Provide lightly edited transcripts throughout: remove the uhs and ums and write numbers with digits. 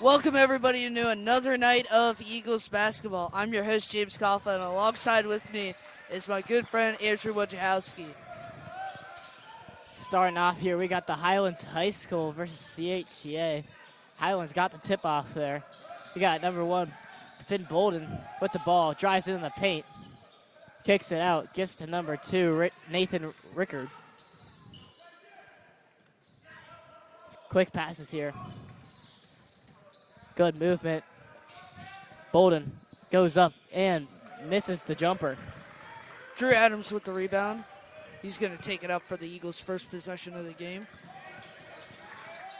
Welcome everybody into another night of Eagles basketball. I'm your host James Koffa, and alongside with me is my good friend Andrew Wojciechowski. Starting off here, we got the Highlands High School versus CHCA. Highlands got the tip-off there. We got number 1, Finn Bolden with the ball, drives it in the paint, kicks it out, gets to number 2, Nathan Rickard. Quick passes here. Good movement. Bolden goes up and misses the jumper. Drew Adams with the rebound. He's going to take it up for the Eagles' first possession of the game.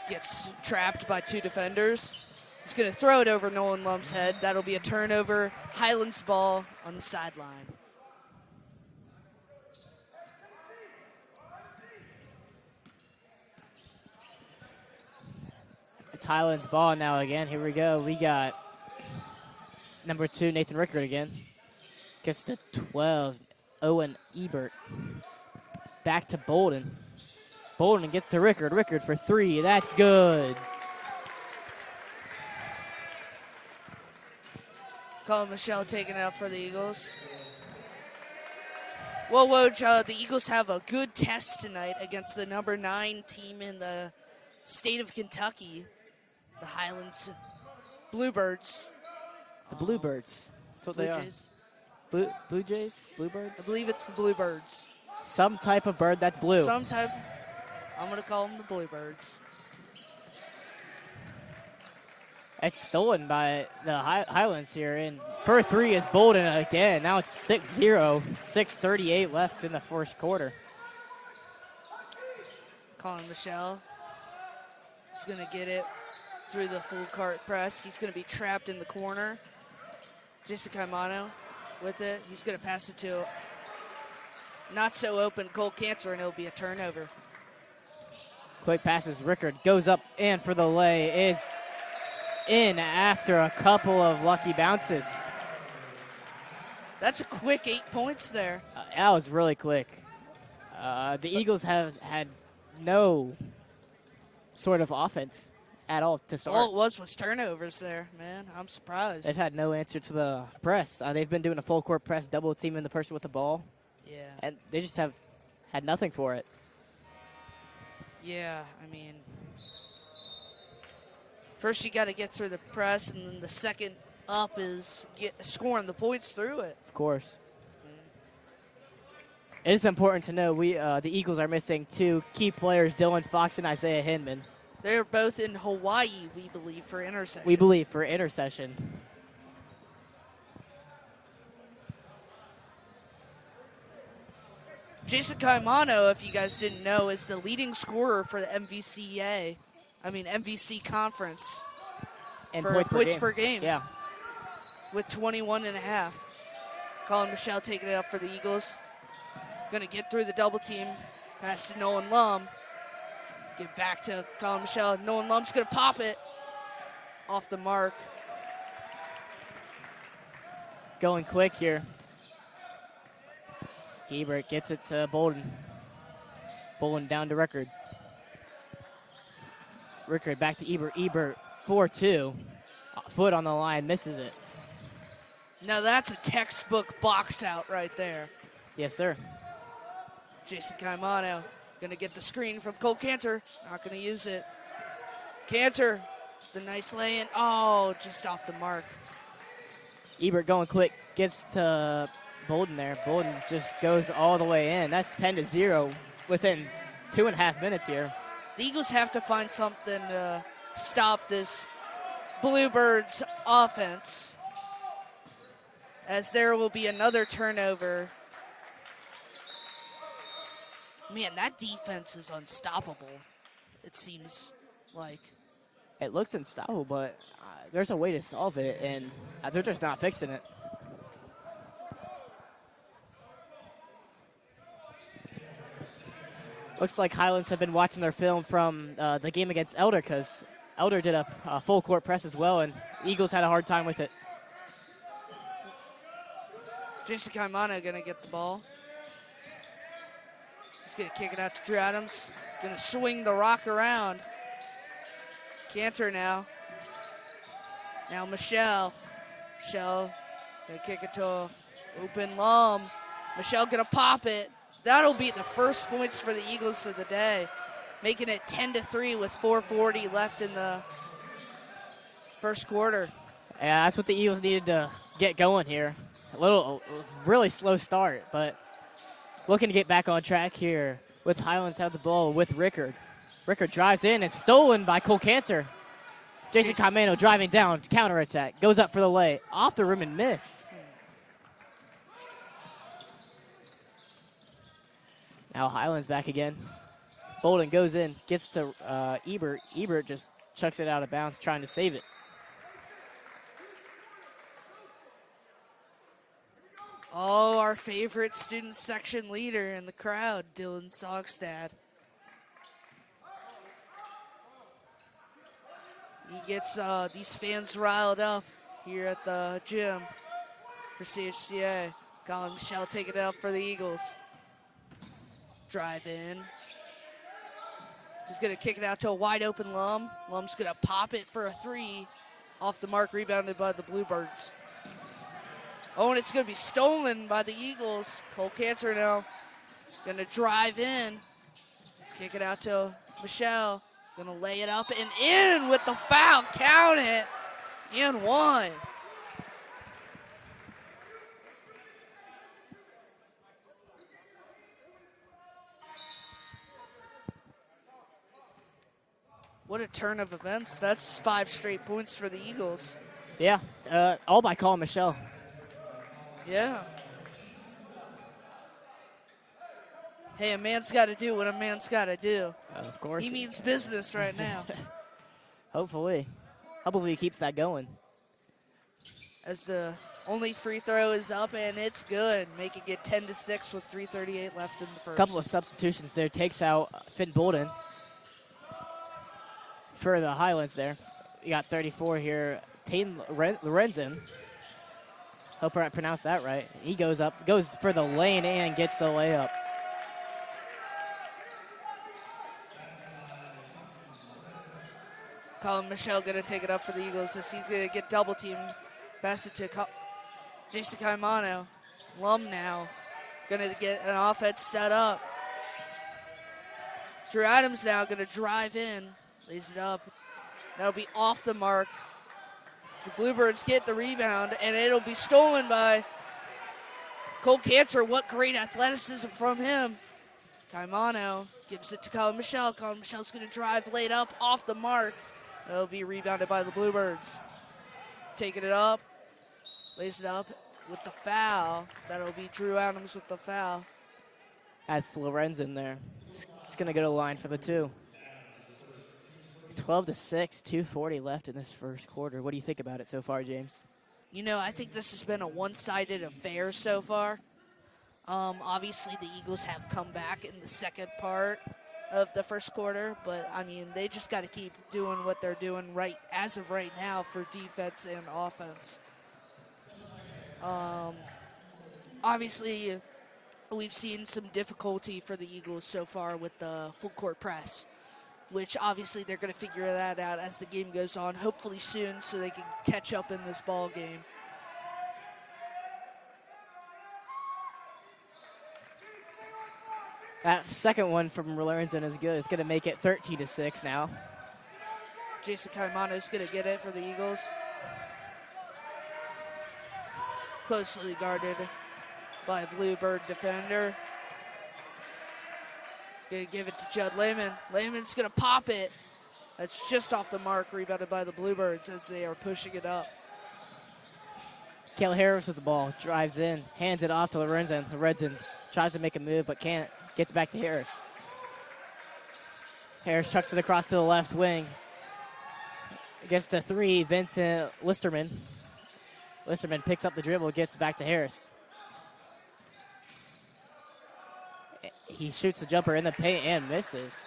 Gets trapped by 2 defenders. He's going to throw it over Nolan Lump's head. That'll be a turnover. Highlands ball on the sideline. It's Highlands ball now again. Here we go. We got number 2, Nathan Rickard again. Gets to 12, Owen Ebert. Back to Bolden. Bolden gets to Rickard. Rickard for 3. That's good. Colin Michelle taking it up for the Eagles. Well, Woj, the Eagles have a good test tonight against the number 9 team in the state of Kentucky, the Highlands Bluebirds. The Bluebirds. That's what Blue they Jays. are. Blue Jays? Bluebirds? I believe it's the Bluebirds. Some type of bird that's blue. Some type. I'm going to call them the Bluebirds. It's stolen by the Highlands here. And for 3 is Bolden again. Now it's 6-0. 6:38 left in the first quarter. Colin Michelle is going to get it through the full court press. He's going to be trapped in the corner. Jason Caimano with it. He's going to pass it to not so open Cole Cantor, and it'll be a turnover. Quick passes. Rickard goes up and for the lay is in after a couple of lucky bounces. That's a quick 8 points there. That was really quick. The Eagles have had no sort of offense at all to start. All it was turnovers there, man. I'm surprised. They've had no answer to the press. They've been doing a full court press, double teaming the person with the ball. Yeah. And they just have had nothing for it. Yeah, I mean, first you got to get through the press, and then the second up is scoring the points through it. Of course. It is important to know the Eagles are missing 2 key players, Dylan Fox and Isaiah Hinman. They're both in Hawaii, we believe, for intercession. We believe for intercession. Jason Caimano, if you guys didn't know, is the leading scorer for the MVC conference. And for points per game. game. Yeah. With 21.5. Colin Michelle taking it up for the Eagles. Going to get through the double team. Pass to Nolan Lum. Get back to Colin Michelle. Nolan Lum's going to pop it off the mark. Going quick here. Ebert gets it to Bolden. Bolden down to Rickard. Rickard back to Ebert. Ebert 4-2. Foot on the line, misses it. Now that's a textbook box out right there. Yes, sir. Jason Caimano going to get the screen from Cole Cantor. Not going to use it. Cantor, the nice lay-in. Oh, just off the mark. Ebert going quick, gets to Bolden there. Bolden just goes all the way in. That's 10-0 within 2.5 minutes here. The Eagles have to find something to stop this Bluebirds offense, as there will be another turnover. Man, that defense is unstoppable, it seems like. It looks unstoppable, but there's a way to solve it, and they're just not fixing it. Looks like Highlands have been watching their film from the game against Elder, because Elder did a full court press as well, and Eagles had a hard time with it. Jason Caimano going to get the ball. He's going to kick it out to Drew Adams. Going to swing the rock around. Cantor now. Now Michelle. Michelle gonna kick it to a open Lum. Michelle gonna pop it. That'll be the first points for the Eagles of the day, making it 10-3 with 4:40 left in the first quarter. Yeah, that's what the Eagles needed to get going here. A really slow start, but looking to get back on track here with Highlands have the ball with Rickard. Rickard drives in and stolen by Cole Cantor. Jason Camano driving down, counterattack, goes up for the lay, off the rim and missed. Now Highlands back again. Bolden goes in, gets to Ebert. Ebert just chucks it out of bounds, trying to save it. Oh, our favorite student section leader in the crowd, Dylan Sogstad. He gets these fans riled up here at the gym for CHCA. Colin Michelle taking it up for the Eagles. Drive in. He's going to kick it out to a wide open Lum. Lum's going to pop it for a three. Off the mark, rebounded by the Bluebirds. Oh, and it's going to be stolen by the Eagles. Cole Cantor now going to drive in. Kick it out to Michelle. Going to lay it up and in with the foul. Count it. And one. What a turn of events. That's 5 straight points for the Eagles. Yeah, all by Colin Michelle. Yeah. Hey, a man's got to do what a man's got to do. Of course. He means business right now. Hopefully he keeps that going. As the only free throw is up, and it's good, making it 10-6 with 3:38 left in the first. Couple of substitutions there. Takes out Finn Bolden for the Highlands there. You got 34 here. Tain Lorenzen. Hope I pronounced that right. He goes up, goes for the lane and gets the layup. Colin Michelle going to take it up for the Eagles as he's going to get double teamed. Pass it to Jason Caimano. Lum now going to get an offense set up. Drew Adams now going to drive in. Lays it up. That'll be off the mark. The Bluebirds get the rebound, and it'll be stolen by Cole Cantor. What great athleticism from him. Caimano gives it to Colin Michelle. Colin Michelle's going to drive, laid up, off the mark. It'll be rebounded by the Bluebirds. Taking it up, lays it up with the foul. That'll be Drew Adams with the foul. That's Lorenzen there. He's going to go to the line for the two. 12-6, 2:40 left in this first quarter. What do you think about it so far, James? You know, I think this has been a one-sided affair so far. Obviously, the Eagles have come back in the second part of the first quarter, but, I mean, they just got to keep doing what they're doing right as of right now for defense and offense. Obviously, we've seen some difficulty for the Eagles so far with the full court press, which obviously they're going to figure that out as the game goes on, hopefully soon, so they can catch up in this ball game. That second one from Lorenzen is good. It's going to make it 13-6 now. Jason Caimano's going to get it for the Eagles. Closely guarded by a Bluebird defender. Going to give it to Judd Lehman. Lehman's going to pop it. That's just off the mark, rebounded by the Bluebirds as they are pushing it up. Kale Harris with the ball, drives in, hands it off to Lorenzen. Lorenzen tries to make a move but can't. Gets back to Harris. Harris chucks it across to the left wing. Gets to three, Vincent Listerman. Listerman picks up the dribble, gets back to Harris. He shoots the jumper in the paint and misses.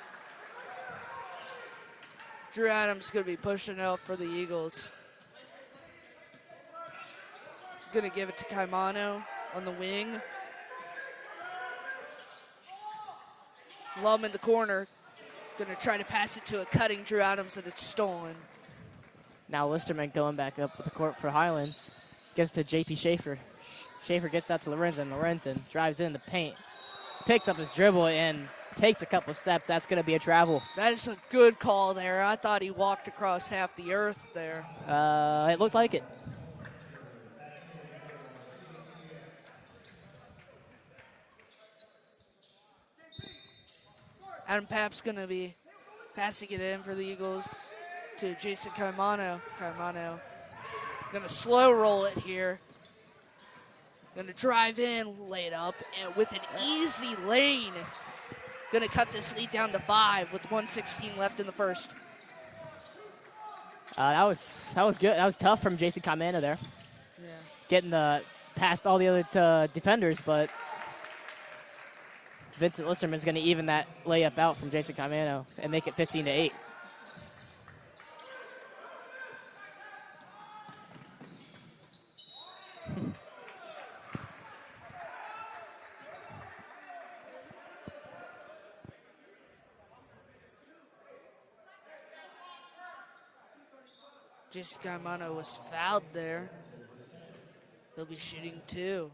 Drew Adams going to be pushing out for the Eagles. Going to give it to Caimano on the wing. Lum in the corner. Going to try to pass it to a cutting Drew Adams, and it's stolen. Now Listerman going back up with the court for Highlands. Gets to J.P. Schaefer. Schaefer gets out to Lorenzen. Lorenzen drives in the paint. Picks up his dribble and takes a couple steps. That's going to be a travel. That is a good call there. I thought he walked across half the earth there. It looked like it. Adam Papp's going to be passing it in for the Eagles to Jason Caimano. Caimano going to slow roll it here. Going to drive in, lay it up, and with an easy lane, going to cut this lead down to 5 with 1:16 left in the first. That was good. That was tough from Jason Caimano there. Yeah. Getting past all the other defenders, but Vincent Listerman's going to even that layup out from Jason Caimano and make it 15-8. Jason Caimano was fouled there. He'll be shooting 2.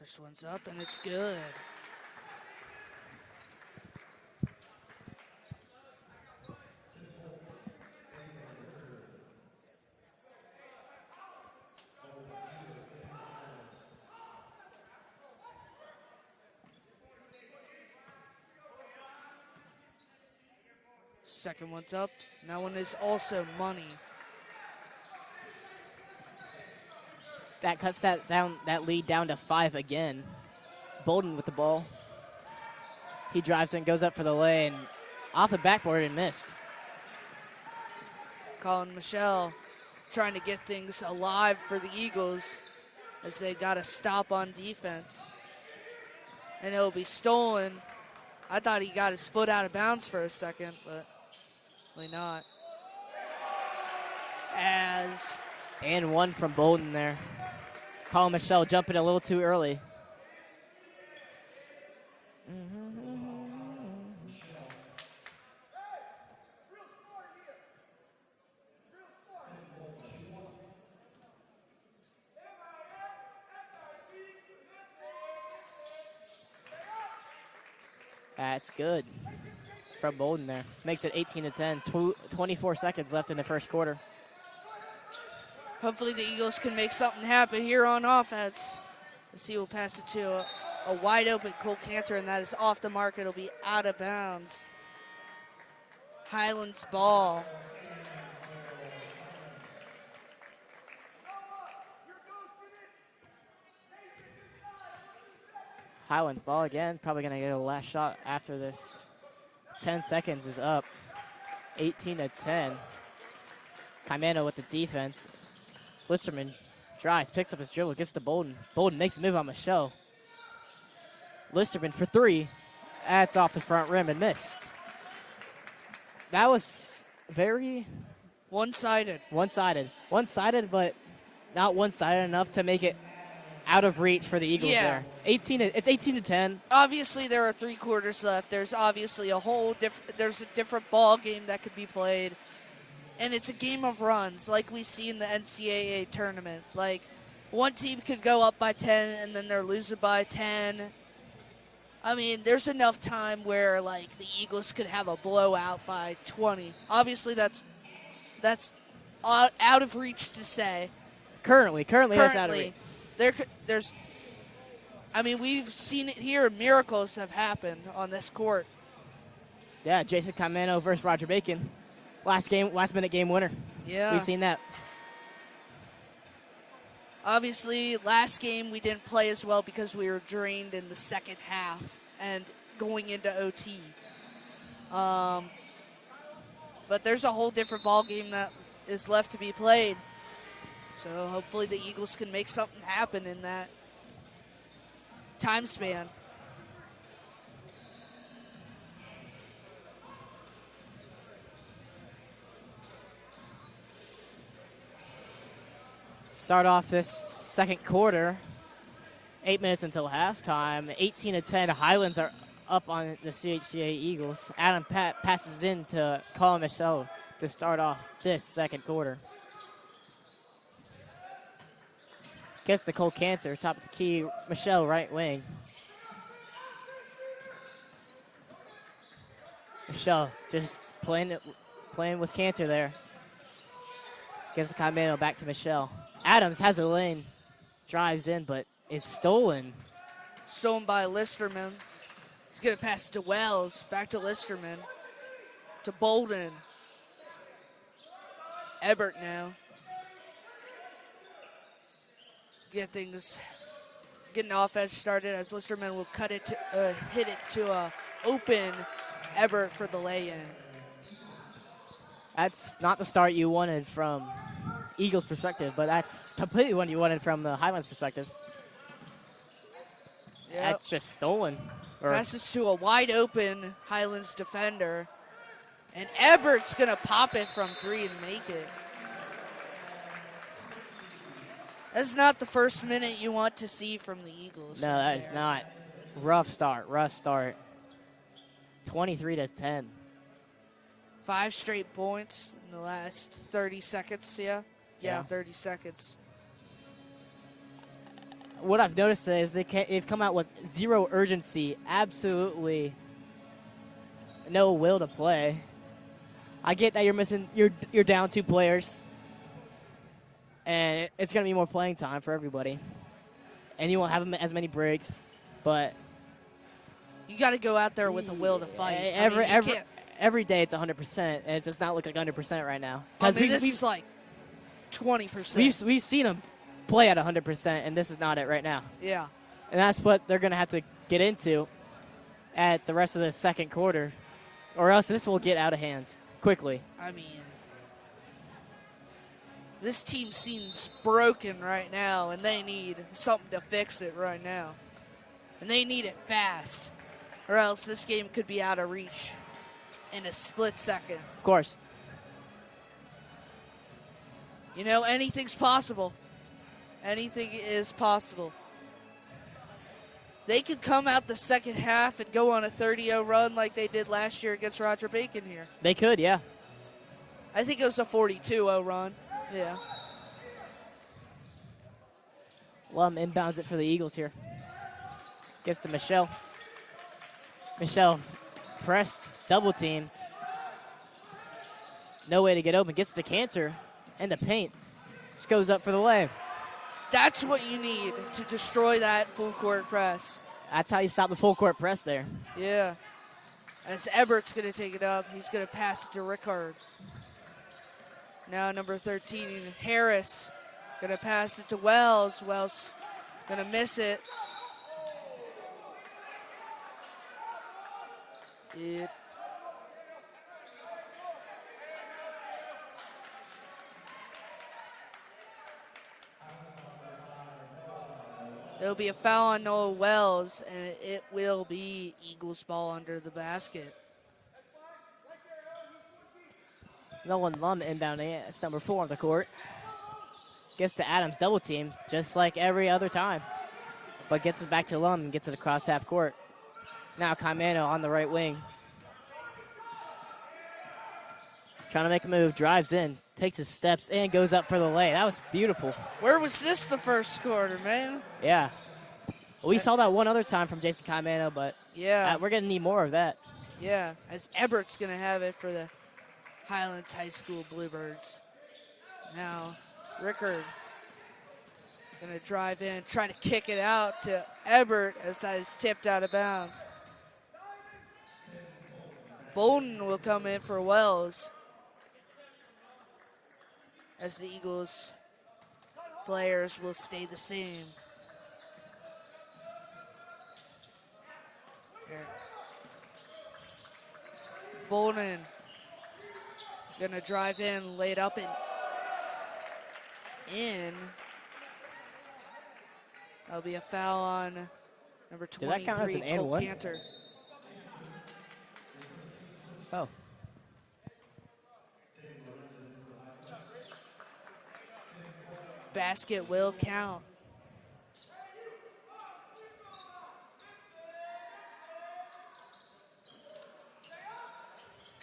First one's up, and it's good. Second one's up, and that one is also money. That cuts that lead down to 5 again. Bolden with the ball. He drives in, goes up for the lane, off the backboard and missed. Colin Michelle trying to get things alive for the Eagles as they got a stop on defense. And it'll be stolen. I thought he got his foot out of bounds for a second, but really not. And one from Bolden there. Colin Michelle jumping a little too early. That's good from Bolden there. Makes it 18-10. 24 seconds left in the first quarter. Hopefully the Eagles can make something happen here on offense. Let's see, we'll pass it to a wide open Cole Cantor, and that is off the mark. It'll be out of bounds. Highlands ball. Highlands ball again. Probably going to get a last shot after this. 10 seconds is up. 18-10. Caimano with the defense. Listerman drives, picks up his dribble, gets to Bolden. Bolden makes a move on Michelle. Listerman for 3. That's off the front rim and missed. That was very one-sided. One-sided, but not one-sided enough to make it out of reach for the Eagles there. It's 18-10. Obviously, there are 3 quarters left. There's obviously there's a different ball game that could be played. And it's a game of runs, like we see in the NCAA tournament. Like, one team could go up by 10, and then they're losing by 10. I mean, there's enough time where, like, the Eagles could have a blowout by 20. Obviously, that's out of reach to say. Currently, that's out of reach. We've seen it here. Miracles have happened on this court. Yeah, Jason Caimano versus Roger Bacon. Last minute game winner. Yeah. We've seen that. Obviously, last game we didn't play as well because we were drained in the second half and going into OT. But there's a whole different ball game that is left to be played. So hopefully the Eagles can make something happen in that time span. Start off this second quarter, 8 minutes until halftime. 18-10. Highlands are up on the CHCA Eagles. Adam Pat passes in to Colin Michelle to start off this second quarter. Gets the Cole Cantor, top of the key. Michelle, right wing. Michelle just playing with Cantor there. Gets the Caimano back to Michelle. Adams has a lane, drives in, but is stolen. Stolen by Listerman. He's going to pass it to Wells. Back to Listerman. To Bolden. Ebert now. Getting offense started as Listerman will hit it to open Ebert for the lay-in. That's not the start you wanted from Eagles' perspective, but that's completely what you wanted from the Highlands' perspective. Yep. That's just stolen. Passes to a wide-open Highlands defender, and Ebert's going to pop it from 3 and make it. That's not the first minute you want to see from the Eagles. No, that is not. Rough start. 23-10. 5 straight points in the last 30 seconds, Yeah, 30 seconds. What I've noticed is they've come out with zero urgency, absolutely no will to play. I get that you're down 2 players, and it's going to be more playing time for everybody, and you won't have as many breaks, but you got to go out there with a will to fight. Every day it's 100%, and it does not look like 100% right now. This is like 20%. We've seen them play at 100%, and this is not it right now. Yeah. And that's what they're going to have to get into at the rest of the second quarter, or else this will get out of hand quickly. I mean, this team seems broken right now, and they need something to fix it right now. And they need it fast, or else this game could be out of reach in a split second. Of course. You know, anything's possible. Anything is possible. They could come out the second half and go on a 30-0 run like they did last year against Roger Bacon here. They could, yeah. I think it was a 42-0 run. Yeah. Lum inbounds it for the Eagles here. Gets to Michelle. Michelle pressed, double teams. No way to get open. Gets to Cantor and the paint. Just goes up for the lay. That's what you need to destroy that full court press. That's how you stop the full court press there. Yeah. As Ebert's going to take it up, he's going to pass it to Rickard. Now number 13, Harris, going to pass it to Wells. Wells going to miss it. There'll be a foul on Noah Wells, and it will be Eagles ball under the basket. Nolan Lum inbounding it. It's number 4 on the court. Gets to Adams, double team, just like every other time. But gets it back to Lum and gets it across half court. Now Caimano on the right wing. Trying to make a move, drives in, takes his steps, and goes up for the lay. That was beautiful. Where was this the first quarter, man? Yeah. We saw that one other time from Jason Caimano, but yeah, we're going to need more of that. Yeah, as Ebert's going to have it for the Highlands High School Bluebirds. Now, Rickard going to drive in, trying to kick it out to Ebert as that is tipped out of bounds. Bolden will come in for Wells as the Eagles players will stay the same. Here. Bolden gonna drive in, lay it up and in. That'll be a foul on number 23, Did that count as an and Cole one? Cantor. Oh. Basket will count.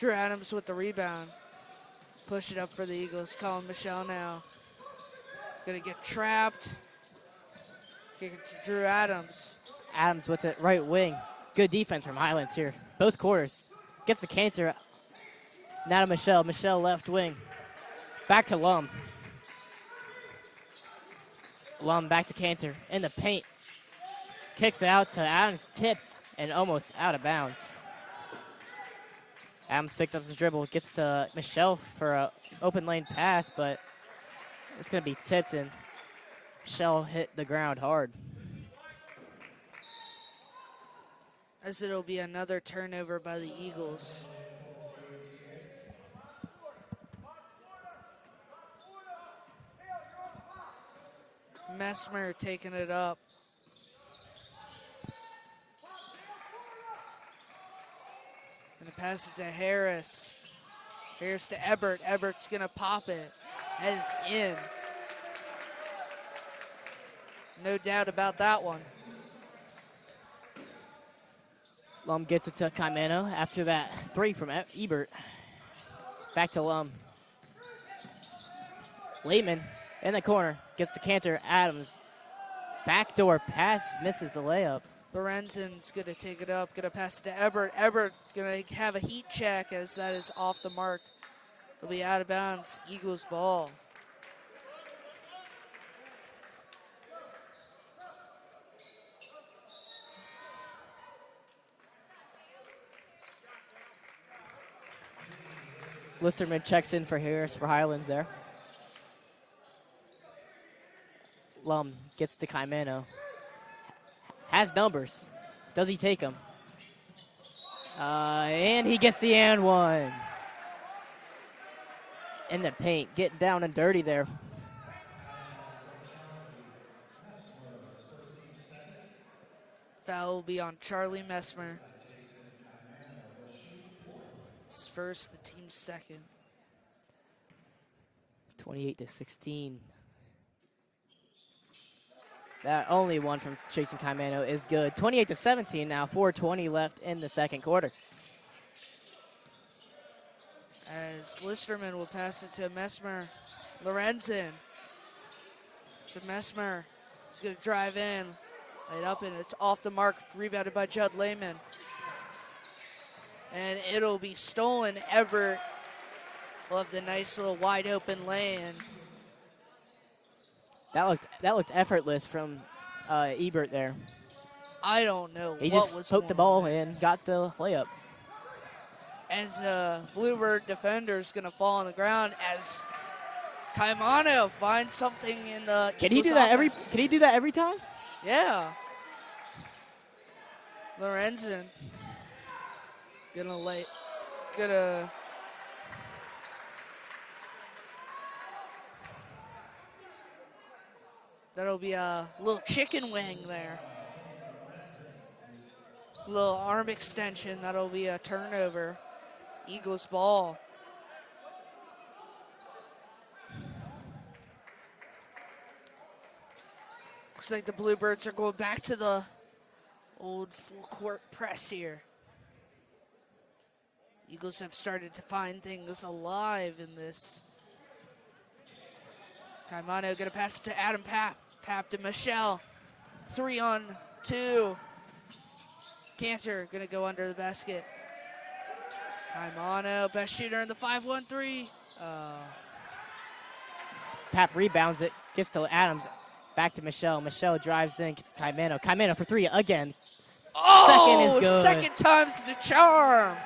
Drew Adams with the rebound. Push it up for the Eagles. Colin Michelle now. Gonna get trapped. Kick it to Drew Adams. Adams with it, right wing. Good defense from Highlands here. Both quarters. Gets the Cantor. Now to Michelle. Michelle left wing. Back to Lum. Lum back to Cantor. In the paint. Kicks it out to Adams. Tips and almost out of bounds. Adams picks up his dribble. Gets to Michelle for an open lane pass, but it's going to be tipped, and Michelle hit the ground hard. As it'll be another turnover by the Eagles. Messmer taking it up. Gonna pass it to Harris. Harris to Ebert. Ebert's gonna pop it. That is in. No doubt about that one. Lum gets it to Caimano after that three from Ebert. Back to Lum. Lehman in the corner. Gets the Cantor. Adams. Backdoor pass. Misses the layup. Lorenzen's going to take it up. Going to pass it to Ebert. Ebert going to have a heat check as that is off the mark. It'll be out of bounds. Eagles ball. Listerman checks in for Harris for Highlands there. Lum gets to Caimano. Has numbers. Does he take them? And he gets the and one. In the paint. Getting down and dirty there. Foul will be on Charlie Messmer. His first, the team's second. 28-16. That only one from Jason Caimano is good. 28-17 now. 4:20 left in the second quarter. As Listerman will pass it to Messmer. Lorenzen to Messmer. He's going to drive in. Lay it up, and it's off the mark. Rebounded by Judd Lehman. And it'll be stolen. Ebert will have the nice little wide open lane. That looked effortless from Ebert there. I don't know He what just was poked the going ball on. and got the layup. As Bluebird defender is going to fall on the ground as Caimano finds something in the Can he Eagles do that offense. Can he do that every time? Yeah. Lorenzen gonna that'll be a little chicken wing there. Little arm extension, that'll be a turnover. Eagles ball. Looks like the Bluebirds are going back to the old full court press here. Eagles have started to find things alive in this. Caimano gonna pass it to Adam Papp. Papp to Michelle. 3-on-2. Cantor gonna go under the basket. Caimano, best shooter in the 5-1-3. Pap rebounds it, gets to Adams, back to Michelle. Michelle drives in, gets to Caimano. Caimano for three again. Second is good. Second time's the charm.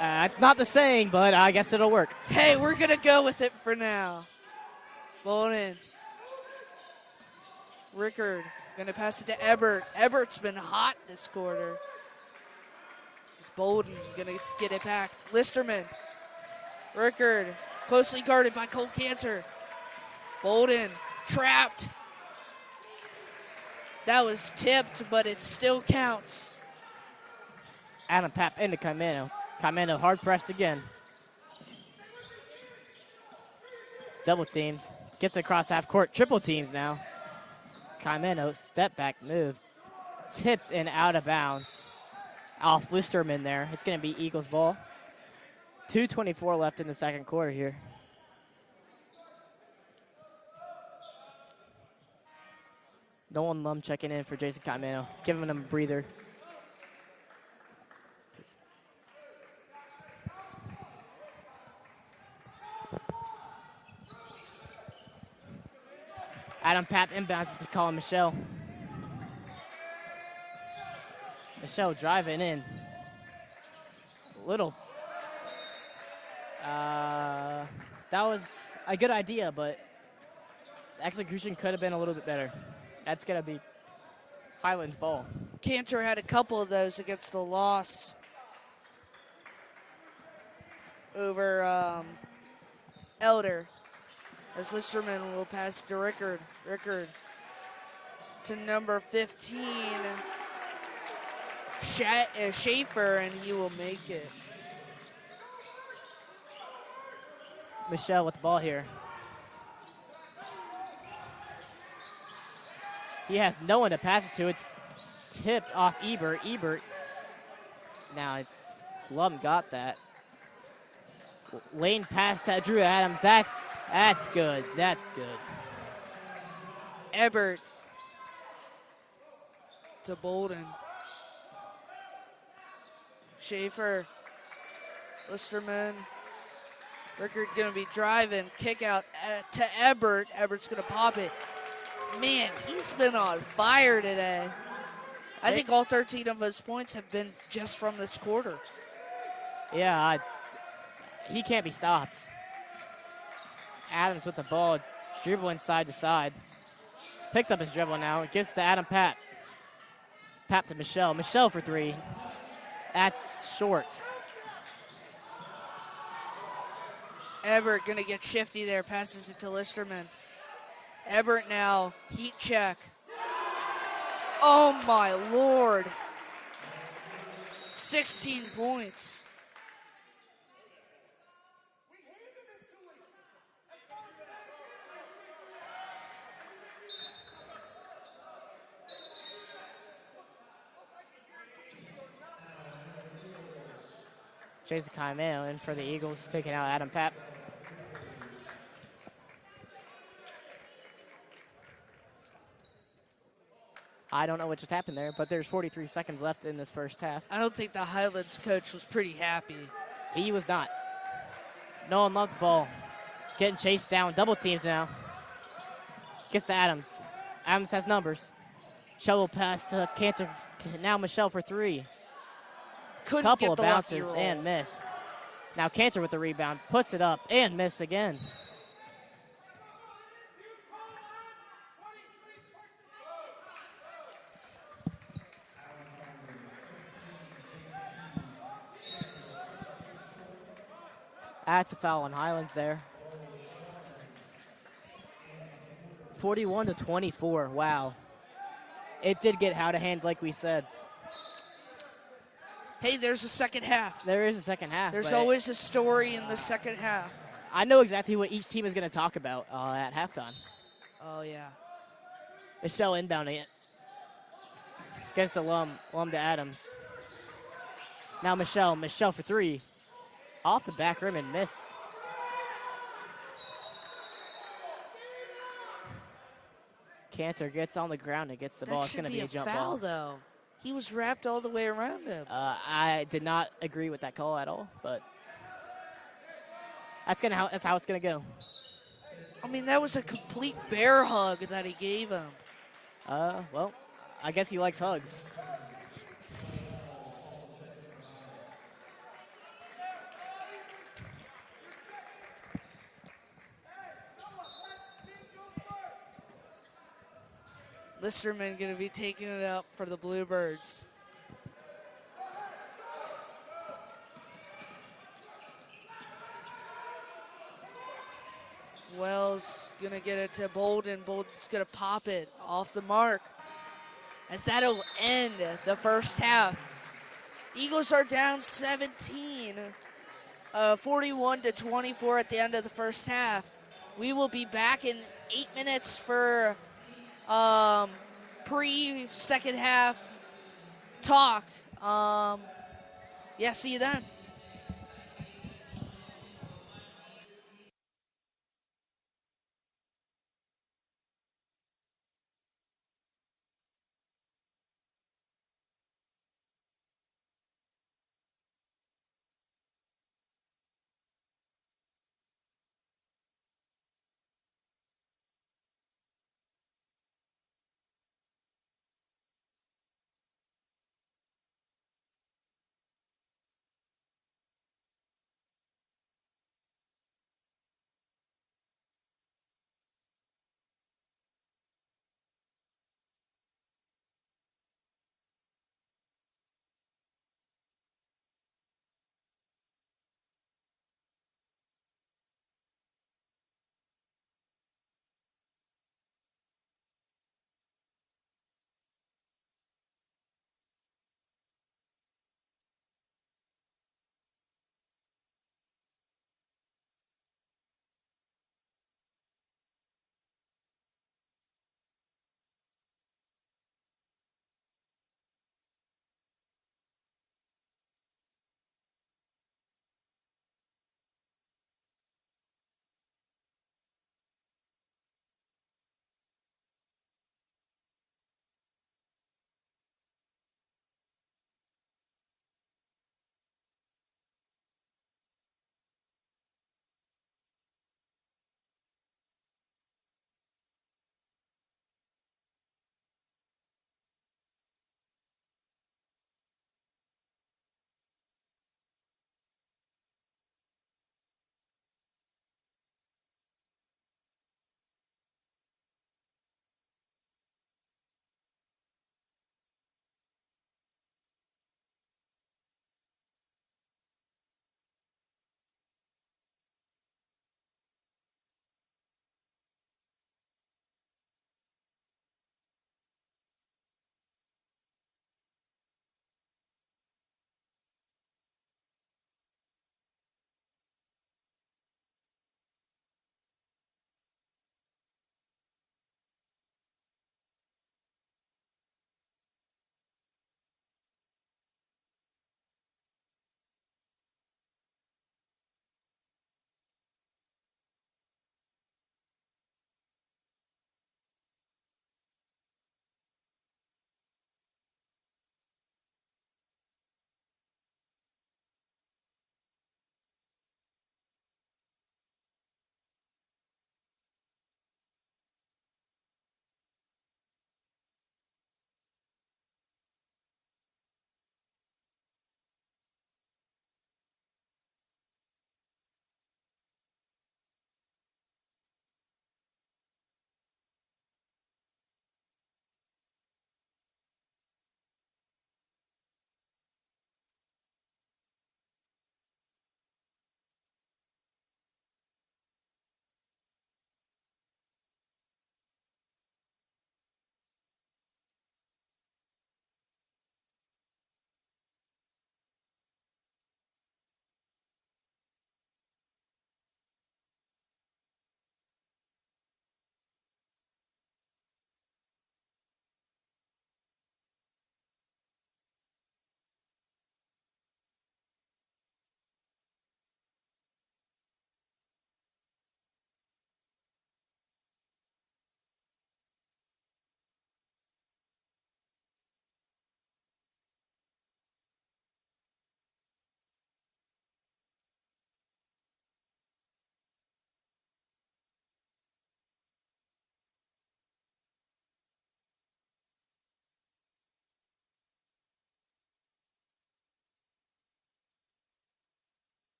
It's not the saying, but I guess it'll work. Hey, we're gonna go with it for now. Bolden. Rickard gonna pass it to Ebert. Ebert's been hot this quarter. It's Bolden gonna get it back. Listerman. Rickard closely guarded by Cole Cantor. Bolden trapped. That was tipped, but it still counts. Adam Papp into Caimano. Caimano hard pressed again. Double teams. Gets across half court. Triple teams now. Caimano step back move. Tipped and out of bounds. Off Listerman there. It's going to be Eagles ball. 2:24 left in the second quarter here. Nolan Lum checking in for Jason Caimano, giving him a breather. Adam Papp inbounds to Colin Michelle. Michelle driving in. Little. That was a good idea, but the execution could have been a little bit better. That's going to be Highlands ball. Cantor had a couple of those against the loss over Elder. As Listerman will pass to Rickard. Rickard to number 15, Schaefer, and he will make it. Michelle with the ball here. He has no one to pass it to. It's tipped off Ebert. Ebert. Now it's Lum got that. Lane pass to Drew Adams. That's good. That's good. Ebert to Bolden. Schaefer. Listerman. Rickard going to be driving. Kick out to Ebert. Ebert's going to pop it. Man, he's been on fire today. I think all 13 of his points have been just from this quarter. Yeah, he can't be stopped. Adams with the ball, dribbling side to side. Picks up his dribble now. It gives to Adam Papp. Papp to Michelle. Michelle for three. That's short. Ebert going to get shifty there. Passes it to Listerman. Ebert now. Heat check. Oh, my Lord. 16 points. Jason Caimano in for the Eagles, taking out Adam Papp. I don't know what just happened there, but there's 43 seconds left in this first half. I don't think the Highlands coach was pretty happy. He was not. Nolan loved the ball. Getting chased down. Double teams now. Gets to Adams. Adams has numbers. Shovel pass to Cantor. Now Michelle for three. Couldn't Couple get of the bounces lucky roll. and missed. Now Cantor with the rebound. Puts it up and missed again. That's a foul on Highlands there. 41-24. Wow. It did get out of hand, like we said. Hey, there's a second half. There is a second half. There's always a story in the second half. I know exactly what each team is going to talk about at halftime. Oh, yeah. Michelle inbounding it. Gets to Lum to Adams. Now Michelle for three. Off the back rim and missed. Cantor gets on the ground and gets the ball. It's going to be a jump foul, ball. Though. He was wrapped all the way around him. I did not agree with that call at all, but that's how it's going to go. I mean, that was a complete bear hug that he gave him. Well, I guess he likes hugs. Listerman going to be taking it up for the Bluebirds. Wells going to get it to Bolden. Bolden's going to pop it off the mark. As that'll end the first half. Eagles are down 17, 41-24 at the end of the first half. We will be back in 8 minutes for pre-second half talk. Yeah, see you then.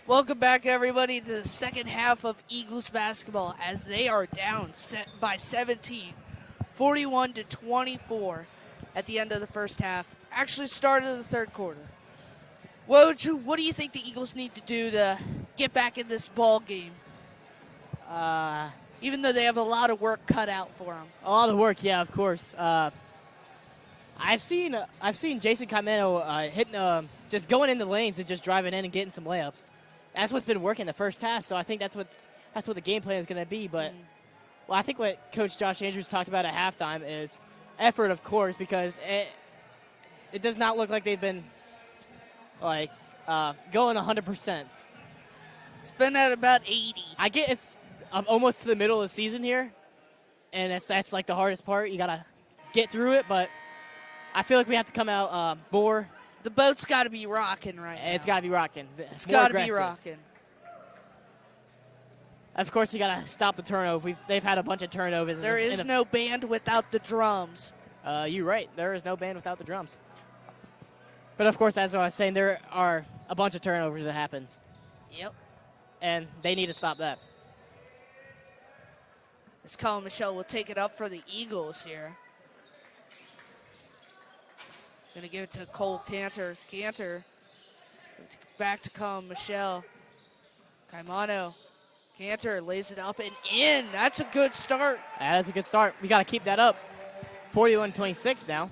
Welcome back, everybody, to the second half of Eagles basketball as they are down by 17, 41-24 at the end of the first half. Actually started the third quarter. What do you think the Eagles need to do to get back in this ball game? Even though they have a lot of work cut out for them. A lot of work, yeah, of course. I've seen Jason Caimano hitting, just going in the lanes and just driving in and getting some layups. That's what's been working the first half. So I think that's what the game plan is going to be. But well, I think what Coach Josh Andrews talked about at halftime is effort, of course, because it does not look like they've been like going 100%. It's been at about 80. I get it's almost to the middle of the season here, and that's like the hardest part. You gotta get through it, but I feel like we have to come out more. The boat's got to be rocking right now. It's got to be rocking. It's got to be rocking. Of course, you got to stop the turnover. They've had a bunch of turnovers. There is no band without the drums. You're right. There is no band without the drums. But, of course, as I was saying, there are a bunch of turnovers that happens. Yep. And they need to stop that. As Colin Michelle will take it up for the Eagles here. Going to give it to Cole Cantor. Cantor back to Colin Michelle. Caimano. Cantor lays it up and in. That's a good start. That is a good start. We got to keep that up. 41-26 now.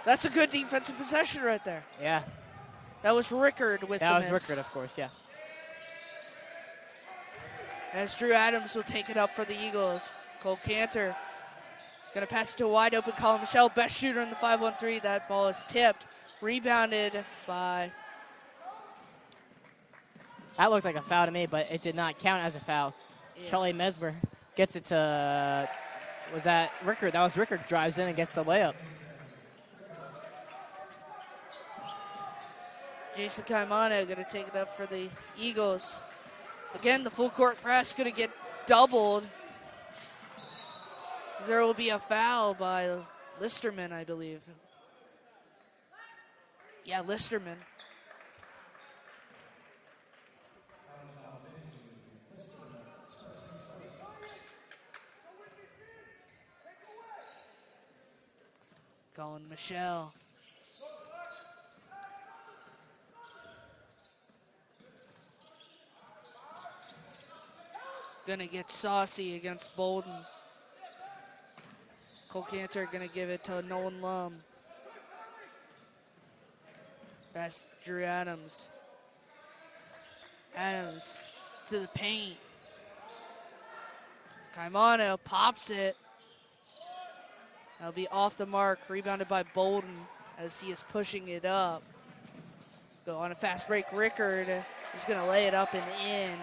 That's a good defensive possession right there. Yeah. That was Rickard with the miss. That was Rickard, of course, yeah. As Drew Adams will take it up for the Eagles. Cole Cantor going to pass it to a wide open Colin Michelle. Best shooter in the 5-1-3. That ball is tipped. Rebounded by... That looked like a foul to me, but it did not count as a foul. Yeah. Charlie Mesmer gets it to... Was that Rickard? That was Rickard. Drives in and gets the layup. Jason Caimano going to take it up for the Eagles. Again, the full court press going to get doubled. There will be a foul by Listerman, I believe. Yeah, Listerman. Colin Michelle. Gonna get saucy against Bolden. Cole Cantor gonna give it to Nolan Lum. That's Drew Adams. Adams to the paint. Caimano pops it. That'll be off the mark, rebounded by Bolden as he is pushing it up. Go on a fast break, Rickard is gonna lay it up and in.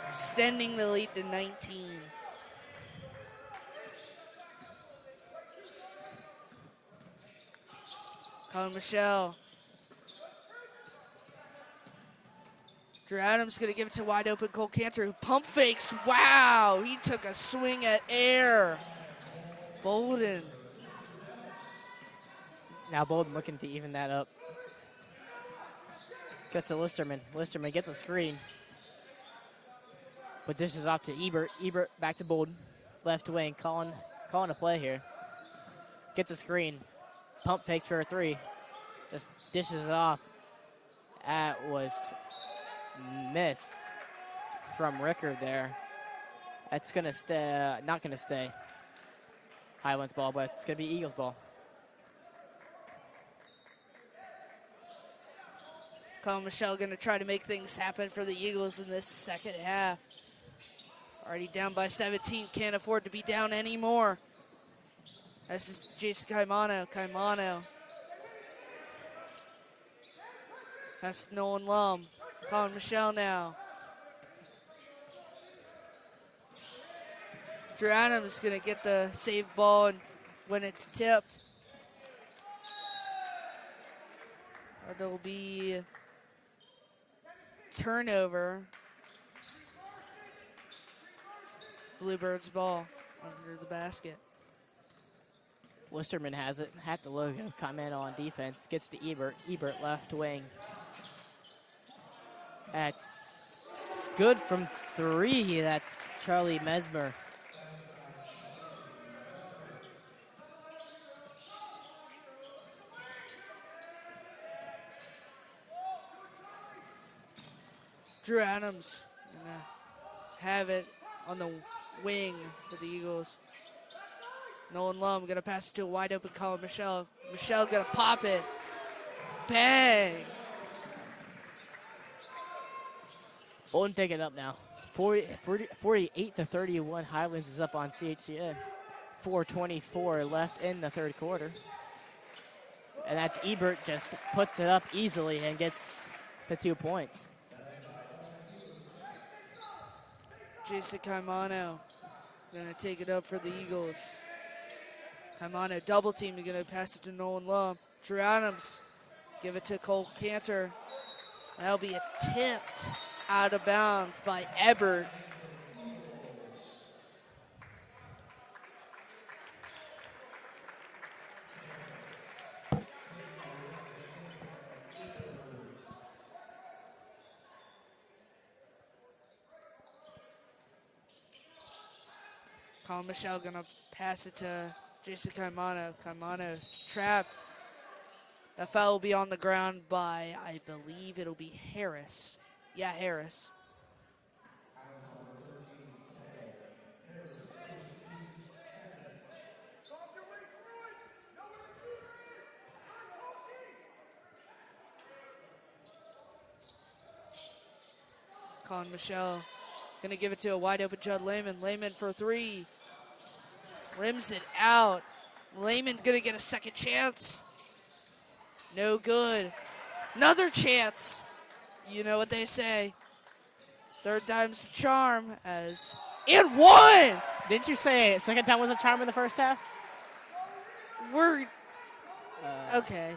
Extending the lead to 19. Colin Michelle. Drew Adams going to give it to wide open Cole Cantor, who pump fakes. Wow, he took a swing at air. Bolden. Now Bolden looking to even that up. Gets to Listerman. Listerman gets a screen. But dishes off to Ebert. Ebert back to Bolden. Left wing, calling a play here. Gets a screen. Pump fakes for a three. Just dishes it off. That was missed from Rickard there. That's going to stay, not going to stay Highlands ball, but it's going to be Eagles ball. Colin Michelle going to try to make things happen for the Eagles in this second half. Already down by 17, can't afford to be down anymore. This is Jason Caimano. Caimano. That's Nolan Lum. Colin Michelle now. Drew Adams is going to get the save ball and when it's tipped. There'll be turnover. Bluebirds ball under the basket. Listerman has it. Hat the logo. Caimano on defense. Gets to Ebert. Ebert left wing. That's good from 3. That's Charlie Mesmer. Drew Adams gonna have it on the wing for the Eagles. Nolan Lum gonna pass it to a wide open Colin Michelle. Michelle gonna pop it. Bang! Bolton take it up now. 48-31. Highlands is up on CHCA. 4:24 left in the third quarter. And that's Ebert just puts it up easily and gets the 2 points. Jason Caimano gonna take it up for the Eagles. Caimano double team, you're gonna pass it to Nolan Lum. Drew Adams, give it to Cole Cantor. That'll be tipped out of bounds by Ebert. Colin Michelle gonna pass it to Jason Caimano. Caimano trapped. That foul will be on the ground by, I believe it'll be Harris. Yeah, Harris. Colin Michelle gonna give it to a wide open Judd Lehman. Lehman for 3. Rims it out. Lehman gonna get a second chance. No good. Another chance. You know what they say. Third time's the charm. And 1! Didn't you say second time was a charm in the first half? We're okay.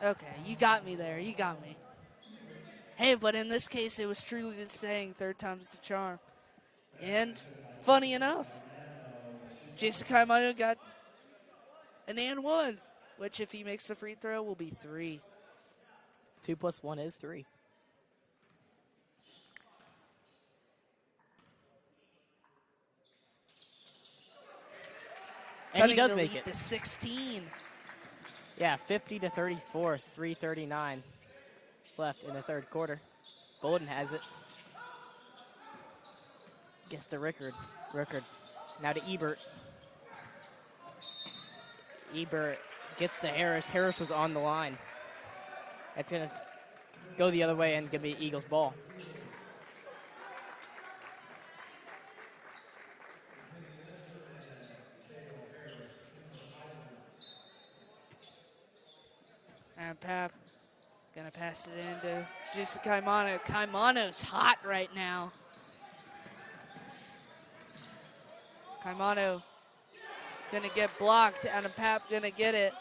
Okay, you got me there. You got me. Hey, but in this case, it was truly the saying, third time's the charm. And funny enough, Jason Caimano got an and 1, which if he makes the free throw will be 3. 2 + 1 is 3. And Cutting he does the make lead it. to 16. Yeah, 50-34, 3:39 left in the third quarter. Bolden has it. Gets to Rickard. Rickard now to Ebert. Ebert gets to Harris. Harris was on the line. It's going to go the other way and give me Eagles ball. And Pap gonna pass it into Jason Caimano. Caimano's hot right now. Caimano gonna get blocked. Adam Pap gonna get it.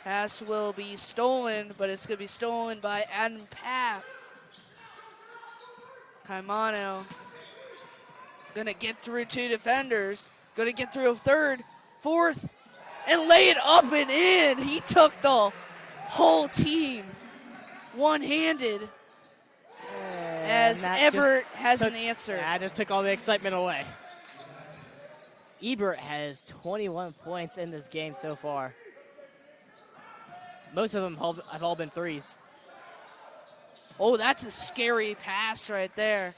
Pass will be stolen, but it's gonna be stolen by Adam Pap. Caimano gonna get through 2 defenders. Gonna get through a third, fourth, and lay it up and in. He took the whole team one-handed as Ebert has an answer. I just took all the excitement away. Ebert has 21 points in this game so far. Most of them have all been threes. Oh, that's a scary pass right there.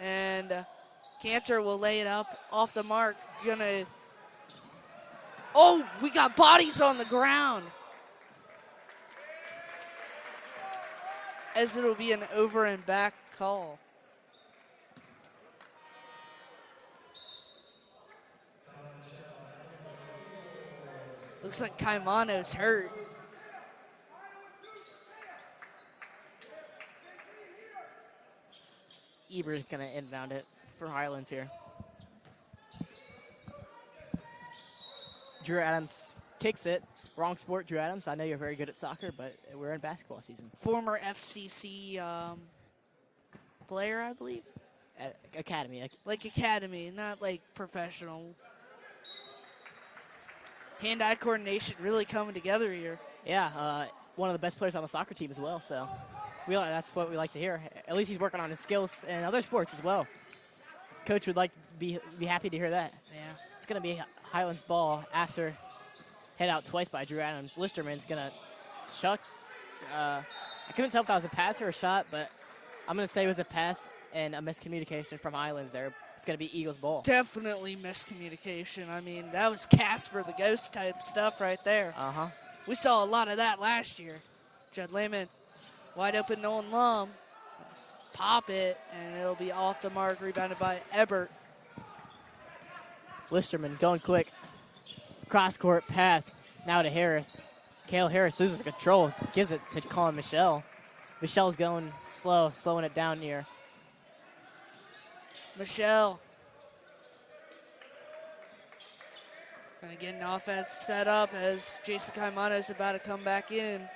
And Cantor will lay it up off the mark. Oh, we got bodies on the ground. As it'll be an over and back call. Looks like Caimano's hurt. Ebert is going to inbound it for Highlands here. Drew Adams kicks it. Wrong sport, Drew Adams. I know you're very good at soccer, but we're in basketball season. Former FCC player, I believe. Academy. Like academy, not like professional. Hand-eye coordination really coming together here. Yeah, one of the best players on the soccer team as well, so. That's what we like to hear. At least he's working on his skills in other sports as well. Coach would like be happy to hear that. Yeah. It's going to be Highlands ball after hit out twice by Drew Adams. Listerman's going to chuck. I couldn't tell if that was a pass or a shot, but I'm going to say it was a pass and a miscommunication from Highlands there. It's going to be Eagles ball. Definitely miscommunication. I mean, that was Casper the Ghost type stuff right there. Uh-huh. We saw a lot of that last year. Judd Lehman, wide open, Nolan Lum. Pop it, and it'll be off the mark, rebounded by Ebert. Listerman going quick. Cross-court pass. Now to Harris. Cale Harris loses control. Gives it to Colin Michelle. Michelle's going slow, slowing it down here. Michelle. Gonna get an offense set up as Jason Caimano is about to come back in.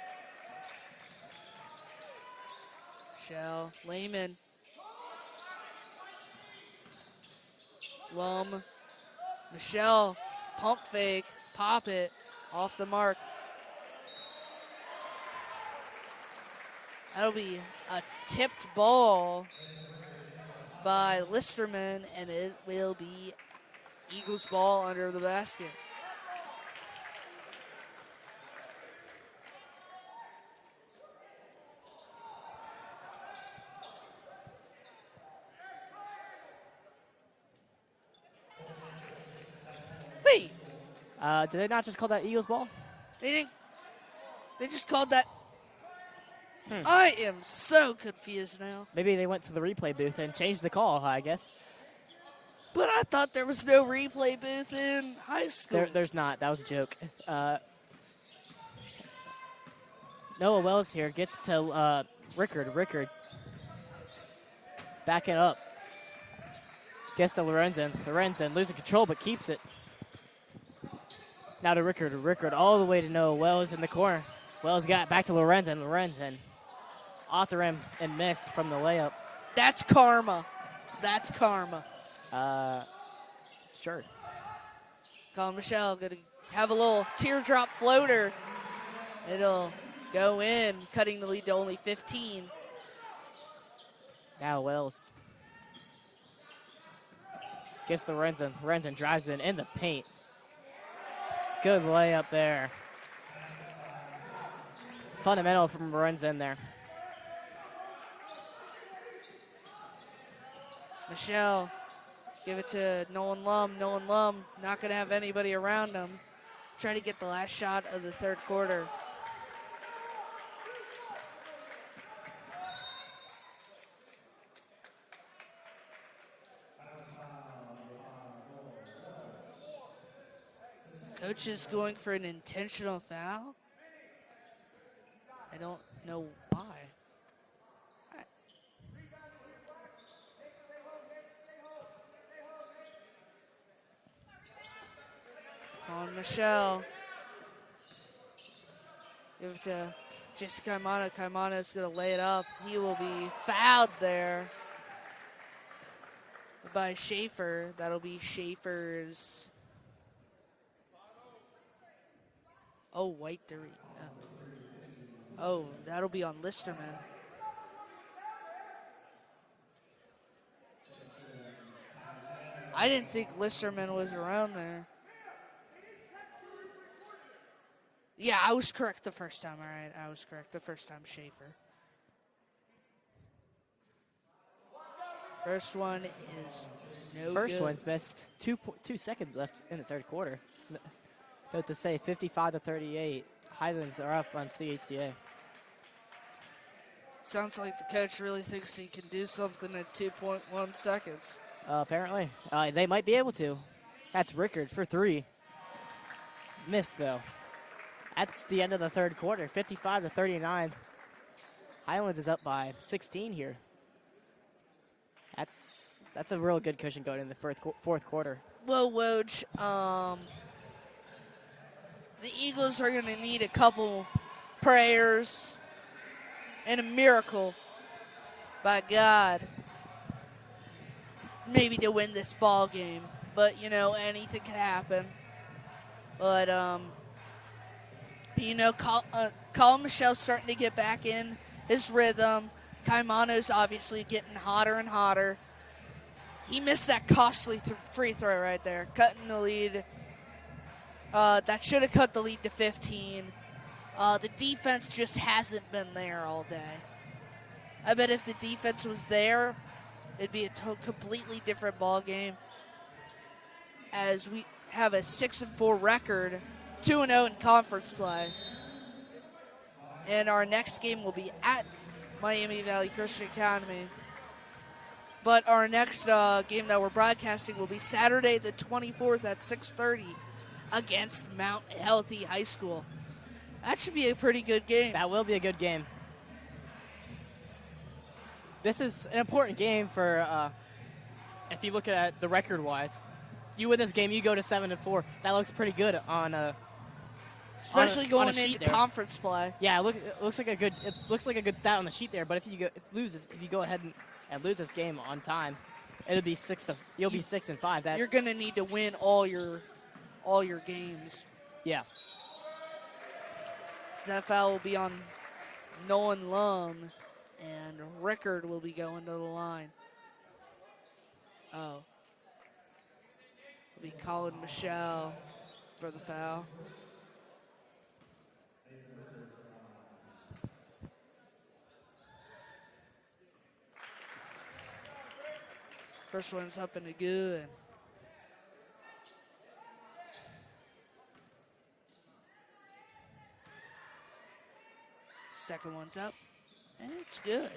Michelle, Lehman. Lum. Michelle, pump fake, pop it, off the mark. That'll be a tipped ball by Listerman, and it will be Eagles ball under the basket. Wait, Did they not just call that Eagles ball? they didn't. They just called that. I am so confused now. Maybe they went to the replay booth and changed the call, I guess. But I thought there was no replay booth in high school. There's not. That was a joke. Noah Wells here gets to Rickard. Rickard backing up. Gets to Lorenzen. Lorenzen losing control but keeps it. Now to Rickard. Rickard all the way to Noah Wells in the corner. Wells got back to Lorenzen. Lorenzen off the rim and missed from the layup. That's karma. That's karma. Sure. Colin Michelle going to have a little teardrop floater. It'll go in, cutting the lead to only 15. Now Wells gets the Lorenzen. Lorenzen drives in the paint. Good layup there. Fundamental from Lorenzen there. Michelle, give it to Nolan Lum. Nolan Lum not going to have anybody around him. Trying to get the last shot of the third quarter. Coach is going for an intentional foul. I don't know why. On Michelle. Give it to Jason Caimano. Caimano's going to lay it up. He will be fouled there by Schaefer. That'll be Schaefer's. Oh, White Derry. Oh, that'll be on Listerman. I didn't think Listerman was around there. Yeah, I was correct the first time, all right? I was correct the first time, Schaefer. First one is no First good. one's missed. 2 seconds left in the third quarter. Note to say 55-38. Highlands are up on CHCA. Sounds like the coach really thinks he can do something in 2.1 seconds. Apparently. They might be able to. That's Rickard for three. Missed, though. That's the end of the third quarter, 55-39. Highlands is up by 16 here. That's a real good cushion going in the fourth quarter. Well, Woj, the Eagles are going to need a couple prayers and a miracle by God maybe to win this ball game. But, you know, anything can happen. But, you know, Colin Michelle's starting to get back in his rhythm. Kaimano's obviously getting hotter and hotter. He missed that costly free throw right there, cutting the lead. That should have cut the lead to 15. The defense just hasn't been there all day. I bet if the defense was there, it'd be a completely different ball game. As we have a 6-4 record, 2-0 in conference play. And our next game will be at Miami Valley Christian Academy. But our next game that we're broadcasting will be Saturday the 24th at 6:30 against Mount Healthy High School. That should be a pretty good game. That will be a good game. This is an important game for, if you look at the record-wise. You win this game, you go to 7-4. That looks pretty good on a especially on going a sheet into there. conference play. Yeah, it looks like a good stat on the sheet there. But if you go ahead and lose this game on time, it'll be you'll be 6-5. You're gonna need to win all your games. Yeah. So that foul will be on Nolan Lum, and Rickard will be going to the line. Oh. It'll be Colin Michelle for the foul. First one's up and good. Second one's up, and it's good.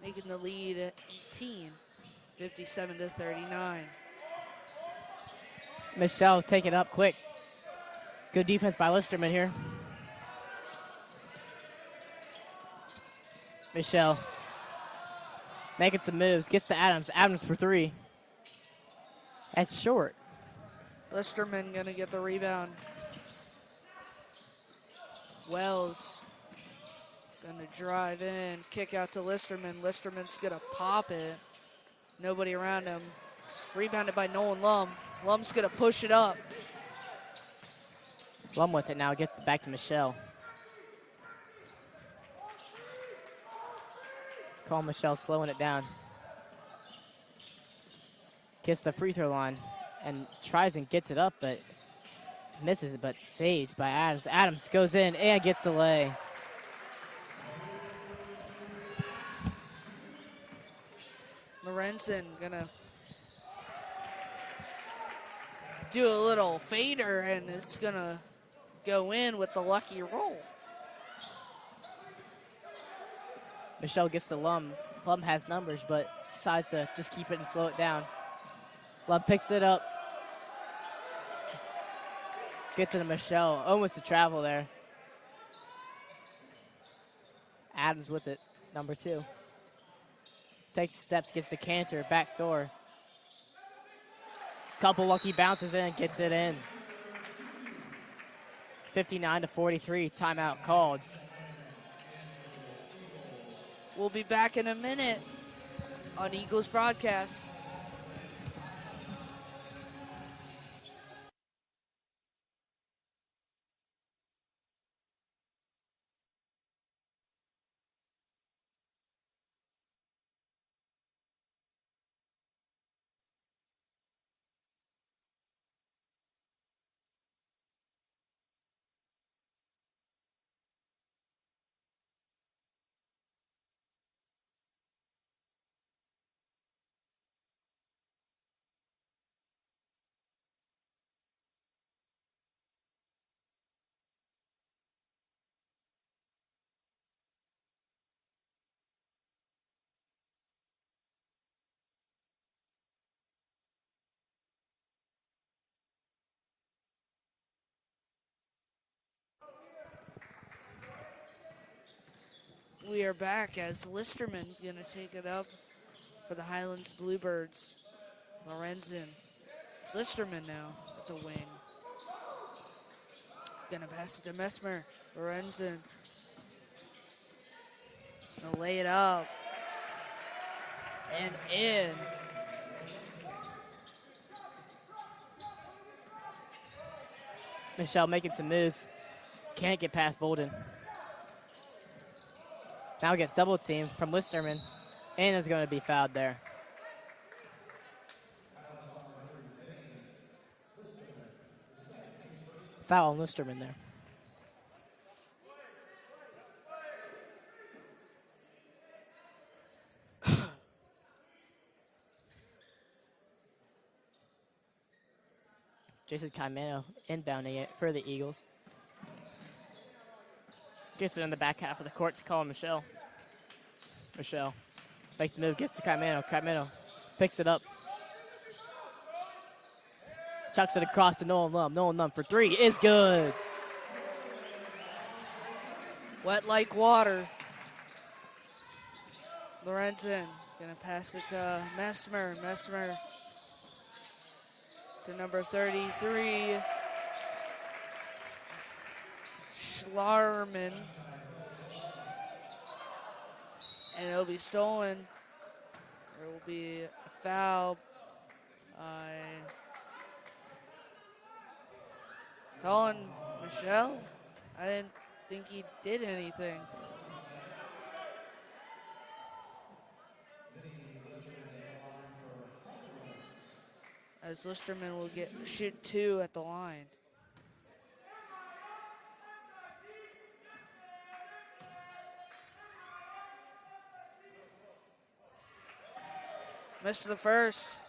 Making the lead at 18, 57-39. Michelle take it up quick. Good defense by Listerman here. Michelle making some moves. Gets to Adams. Adams for three. That's short. Listerman gonna get the rebound. Wells gonna drive in, kick out to Listerman. Listerman's gonna pop it. Nobody around him. Rebounded by Nolan Lum. Lum's gonna push it up. Lum with it now. Gets back to Michelle. Call Michelle slowing it down. Gets the free throw line and tries and gets it up, but misses it, but saved by Adams. Adams goes in and gets the lay. Lorenzen gonna do a little fader, and it's gonna go in with the lucky roll. Michelle gets to Lum. Lum has numbers, but decides to just keep it and slow it down. Lum picks it up. Gets it to Michelle. Almost a travel there. Adams with it, number 2. Takes the steps, gets the canter, back door. Couple lucky bounces in, gets it in. 59-43, timeout called. We'll be back in a minute on Eagles broadcast. We are back as Listerman's going to take it up for the Highlands Bluebirds. Lorenzen. Listerman now at the wing. Going to pass it to Messmer. Lorenzen. Going to lay it up. And in. Michelle making some moves. Can't get past Bolden. Now gets double team from Listerman and is going to be fouled there. Foul on Listerman there. Jason Caimano inbounding it for the Eagles. Gets it in the back half of the court to Colin Michelle. Michelle makes the move, gets to Caimano. Caimano picks it up. Chucks it across to Nolan Lum. Nolan Lum for three is good. Wet like water. Lorenzen gonna pass it to Messmer. Messmer to number 33. Schlarman. And it'll be stolen. There will be a foul by Colin Michelle. I didn't think he did anything. As Listerman will shoot 2 at the line. Missed the first.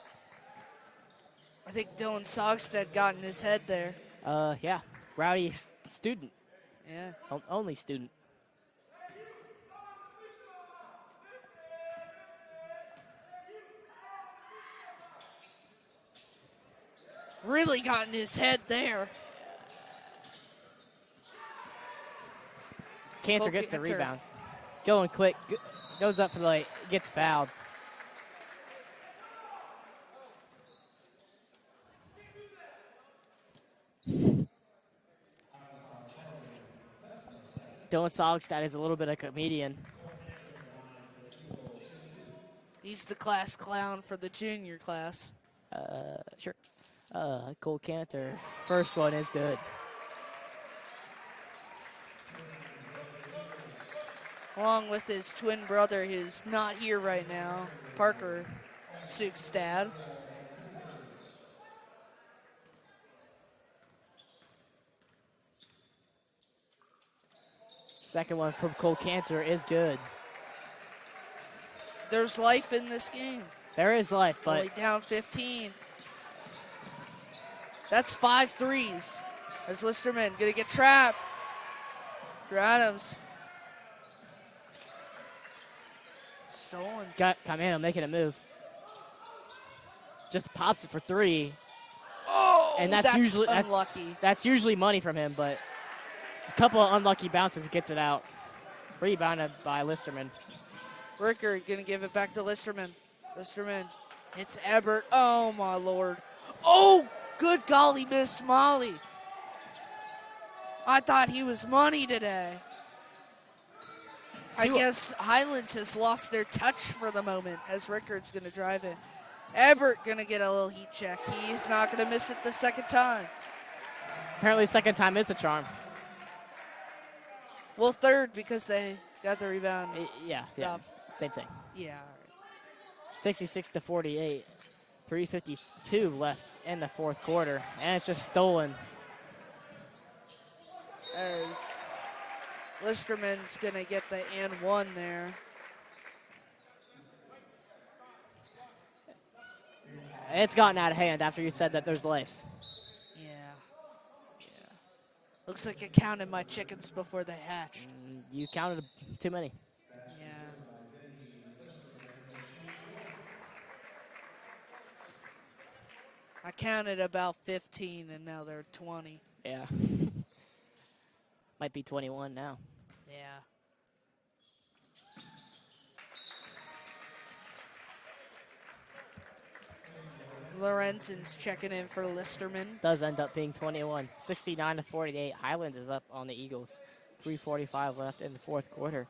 I think Dylan Sogstead got in his head there. Yeah, rowdy student. Yeah. Only student. Really got in his head there. Cantor gets the rebound. Going quick, goes up for the light, gets fouled. Dylan Sogstad is a little bit of a comedian. He's the class clown for the junior class. Sure. Cole Cantor. First one is good. Along with his twin brother, who's not here right now, Parker Sugstad. Second one from Cole Cantor is good. There's life in this game. There is life, but only down 15. That's 5 threes. As Listerman gonna get trapped. Drew Adams. Stolen. Got Caimano making a move. Just pops it for 3. Oh, and that's usually unlucky. That's usually money from him, but a couple of unlucky bounces gets it out. Rebounded by Listerman. Rickard gonna give it back to Listerman. Listerman hits Ebert. Oh my lord. Oh, good golly, Miss Molly. I thought he was money today. I guess Highlands has lost their touch for the moment as Rickard's gonna drive in. Ebert gonna get a little heat check. He's not gonna miss it the second time. Apparently second time is the charm. Well, third because they got the rebound. Yeah, same thing. Yeah. 66-48. 3:52 left in the fourth quarter, and it's just stolen. As Listerman's gonna get the and one there. It's gotten out of hand after you said that there's life. Yeah. Looks like I counted my chickens before they hatched. You counted too many. Yeah. I counted about 15 and now they're 20. Yeah. Might be 21 now. Yeah. Lorenzen's checking in for Listerman. Does end up being 21. 69-48. Highlands is up on the Eagles. 3:45 left in the fourth quarter.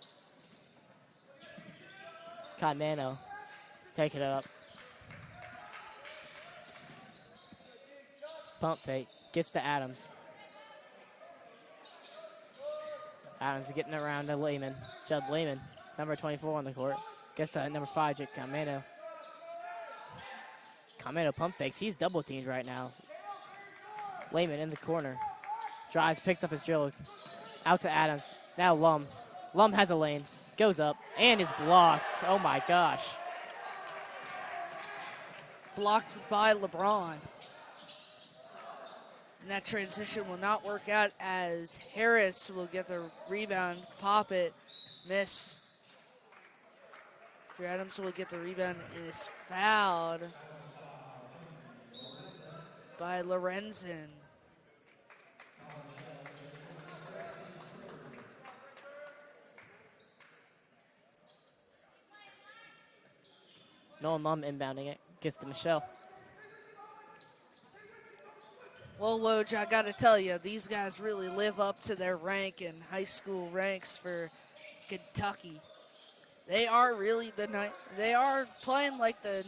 Caimano taking it up. Pump fake. Gets to Adams. Adams getting around to Lehman. Judd Lehman Number 24 on the court. Gets to number 5, Jake Camino. Camino pump fakes. He's double teamed right now. Lehman in the corner. Drives, picks up his dribble. Out to Adams. Now Lum. Lum has a lane. Goes up and is blocked. Oh my gosh. Blocked by LeBron. And that transition will not work out as Harris will get the rebound, pop it, missed. Drew Adams will get the rebound and is fouled by Lorenzen. Nolan Lum inbounding it. Gets to Michelle. Well, Woj, I got to tell you, these guys really live up to their rank in high school ranks for Kentucky. They are really they are playing like the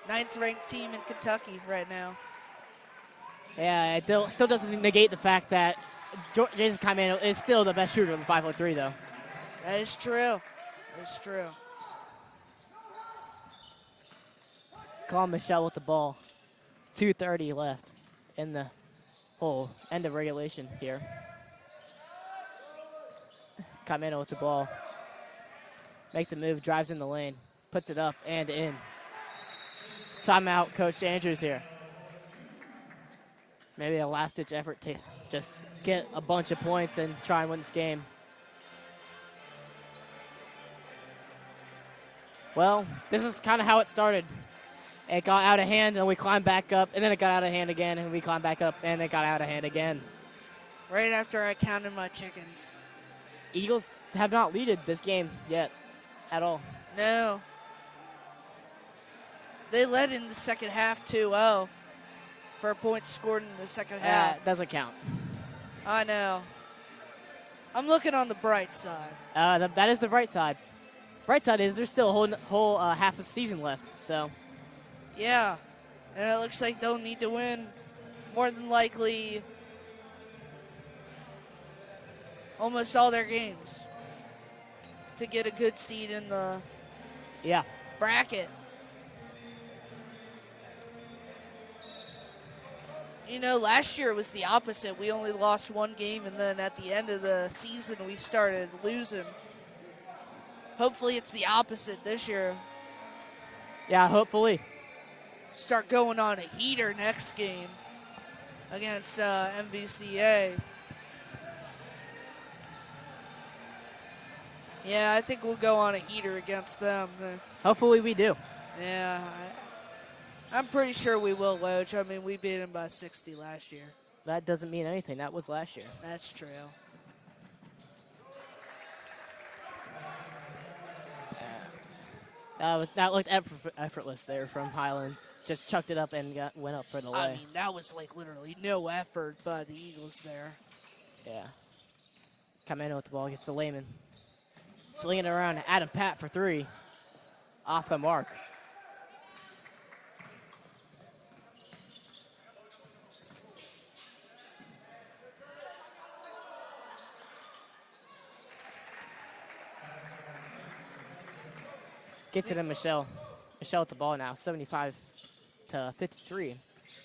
9th ranked team in Kentucky right now. Yeah, it still doesn't negate the fact that Jason Camino is still the best shooter in the 503, though. That is true. That is true. Call Michelle with the ball. 2:30 left in the whole end of regulation here. Camino with the ball. Makes a move, drives in the lane, puts it up and in. Timeout, Coach Andrews here. Maybe a last-ditch effort to just get a bunch of points and try and win this game. Well, this is kind of how it started. It got out of hand, and we climbed back up, and then it got out of hand again, and we climbed back up, and it got out of hand again. Right after I counted my chickens. Eagles have not leaded this game yet at all. No. They led in the second half 2-0 for points scored in the second half. Doesn't count. I know. I'm looking on the bright side. That is the bright side. Bright side is there's still a whole half a season left, so. Yeah, and it looks like they'll need to win more than likely almost all their games to get a good seed in the bracket. You know, last year was the opposite. We only lost one game, and then at the end of the season, we started losing. Hopefully it's the opposite this year. Yeah, hopefully. Start going on a heater next game against MVCA. Yeah, I think we'll go on a heater against them. Hopefully we do. Yeah, I'm pretty sure we will, Woj. I mean, we beat them by 60 last year. That doesn't mean anything. That was last year. That's true. That looked effortless there from Highlands. Just chucked it up and went up for the lay. I mean, that was like literally no effort by the Eagles there. Yeah. Camino with the ball, gets to Lehman. Swinging it around, Adam Pat for 3. Off the mark. Gets it to Michelle. Michelle with the ball now, 75 to 53.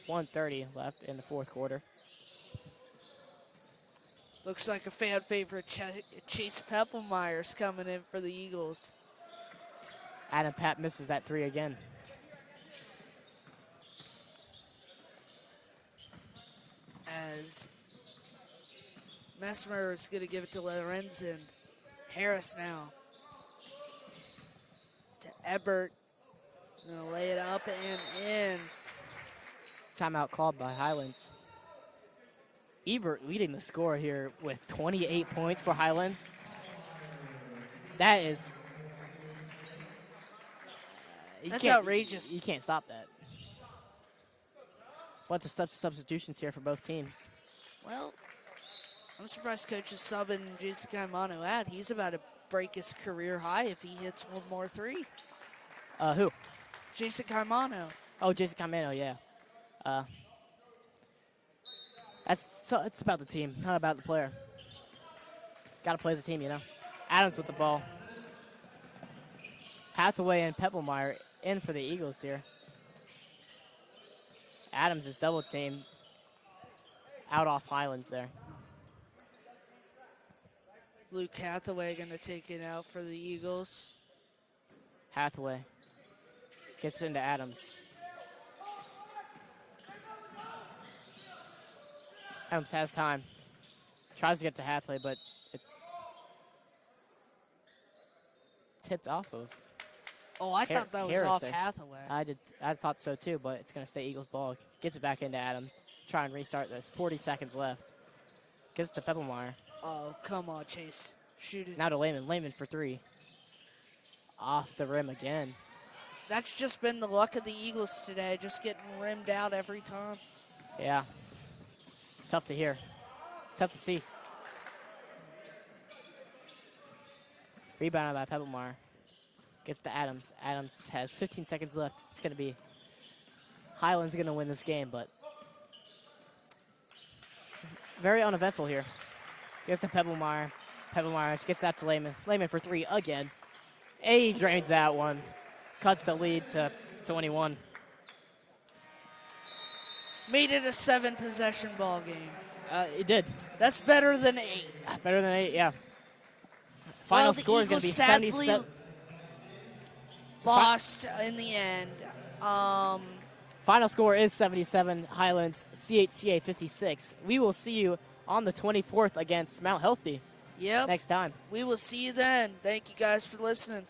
1:30 left in the fourth quarter. Looks like a fan favorite, Chase Peppelmeyer's coming in for the Eagles. Adam Pat misses that 3 again. As Messmer is going to give it to Lorenzen. Harris now. To Ebert. Going to lay it up and in. Timeout called by Highlands. Ebert leading the score here with 28 points for Highlands. That is... That's outrageous. You can't stop that. Bunch of substitutions here for both teams. Well, I'm surprised Coach is subbing Jason Caimano out. He's about to break his career high if he hits one more 3. Who? Jason Caimano. Oh, Jason Camino, yeah. It's about the team, not about the player. Got to play as a team, you know. Adams with the ball. Hathaway and Peppelmeyer in for the Eagles here. Adams is double teamed out off Highlands there. Luke Hathaway going to take it out for the Eagles. Hathaway gets into Adams. Adams has time. Tries to get to Hathaway, but it's tipped off of. Oh, I thought that was Harris off there. Hathaway. I thought so too, but it's going to stay Eagles ball. Gets it back into Adams. Try and restart this. 40 seconds left. Gets it to Peppelmeyer. Oh, come on, Chase. Shoot it. Now to Lehman. Lehman for three. Off the rim again. That's just been the luck of the Eagles today, just getting rimmed out every time. Yeah. Tough to hear. Tough to see. Rebounded by Peppelmeyer. Gets to Adams. Adams has 15 seconds left. It's going to be Highlands going to win this game, but it's very uneventful here. Gets to Peppelmeyer. Peppelmeyer gets out to Lehman. Lehman for three again. He drains that one. Cuts the lead to 21. Made it a 7-possession ball game. It did. That's better than 8. Better than 8, yeah. Final Well, the score is going to be Eagles sadly 77. lost in the end. Final score is 77, Highlands, CHCA 56. We will see you on the 24th against Mount Healthy Yep. next time. We will see you then. Thank you guys for listening.